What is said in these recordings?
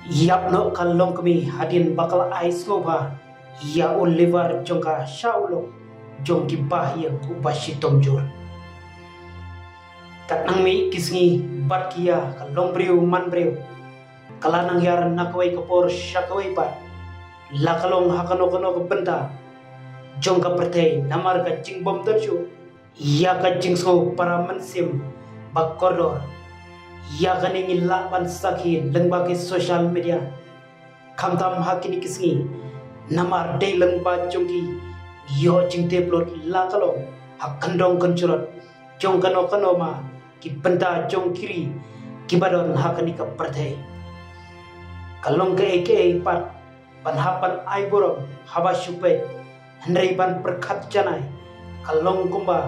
Yap no kalong kami hadin bakal ais ngoba ya Oliver jongka Shaulo jongki bahia ubashi tomjur katnang mi kisngi bat kia kalong breu man breu kalanang yar nakwai kapor shakwai bat lakalong hakano kano benda jongka pertei namar ka jingbom terju ya ka jingso para mensim bak koridor ya kaningi laban sakhi lengbagi social media kamtam hakini kisngi namar day lengba jongki yo jingte plot lakalo hakandong kencurot jong kano kano ma ki benda jong kiri ki badon hakani ka pertei kalong ke eke pat panhapan ai borong haba syupet hendrai ban perkat janai kalong kumba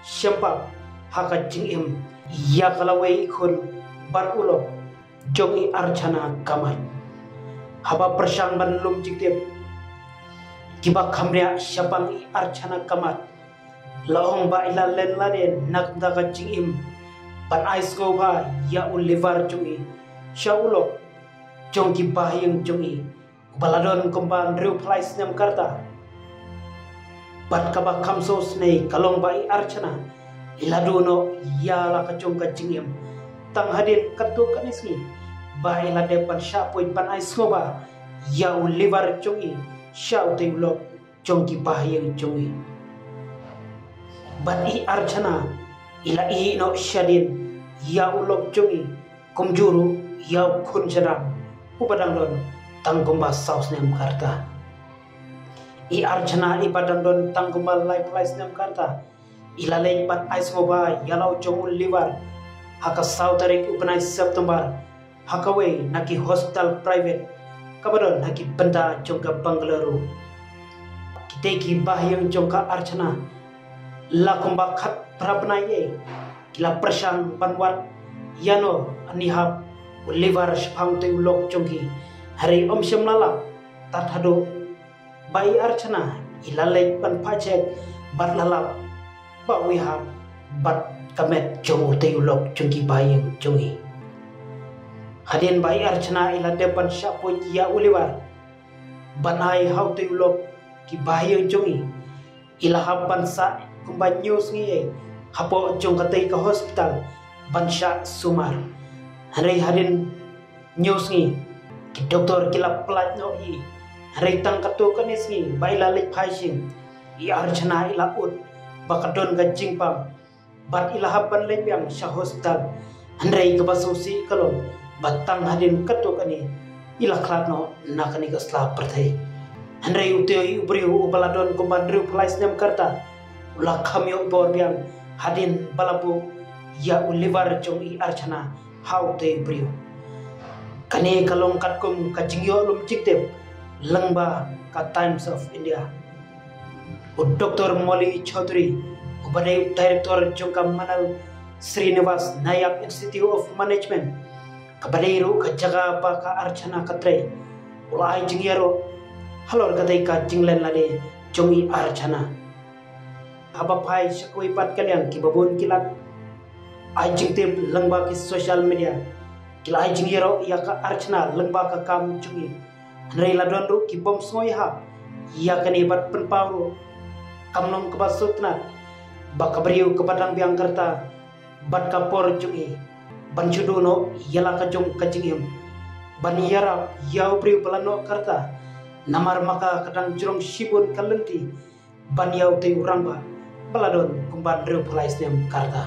syempap haka jingim ya kalawai ikun bar ulo jongi archana kamai haba persang ban lum jiktep kiba khamria syapang i archana kamat laong ba ila len laden nak daga jingim ban ais go ba ya Oliver jongi shaulo jongki bahing jongi baladon kumban riu place nem karta bat kaba kamso snei kalong ba i archana iladono ya la kacong kacingim tang hadin katu kanisni bai la depan sha poin pan ai soba ya Oliver chongi shau te blok chongki bahayang chongi bat i archana ila i no shadin ya ulok chongi komjuru ya khun chara upadang don tangkumba saus nem karta i archana i padang don tangkumba life place nem karta ila lay pat ais moba yalau chong Oliver haka sautarik upanai September hakawe naki hospital private kabadon naki benda jongka Bangalore kiteki bahyang jongka archana lakumba khat prapnai ye kila persang banwat yano anihap Oliver shpang te ulok jongki hari om syamlala tathado bai archana ilalai pan pajek batlalap ba we have but kamet jong te ulok jongki bayang jongi hadin bai archana ila depan syapo ya Oliver banai how te ulok ki bayang jongi ila hapan sa kumban news ngi hapo jong katay ka hospital bansha sumar hari hadin news ngi ki doktor kila plat no i hari tang kato kanis ngi bai la lik phaisin i archana ila ut bakadon ga jingpam bat ilahapan lebiang sya hospital handrai ke basusi kalong batang hadin katuk ani ilaklatno nakani ka sla perthai handrai utei ubriu baladon kumbandriu place nem karta ula khamyo bor biang hadin balabu ya Oliver jong i archana how te ubriu kani kalong katkum ka jingyo lum jiktep langba ka Times of India Dr. Molly Chaudhary Ubadai Director Jongka Manal Srinivas Nayak Institute of Management Kabadairu ka jaga pa ka archana katre ulai jingyaro halor kadai ka jinglen lade jongi archana haba pai shakoi pat kalyang ki babon kilat ai jingte langba ki social media kila ai jingyaro ya ka archana langba ka kam jongi nrei ladondu ki bom soi ha ya kani bat penpauru kamlong kebasutnat bakabriu kepadang biang kerta bat kapor jungi banjudono yala kajong kajingim baniyara yau priu pelano kerta namar maka kadang jurong sibun kalenti banyau te urangba baladon kumban riu pelaisnem karta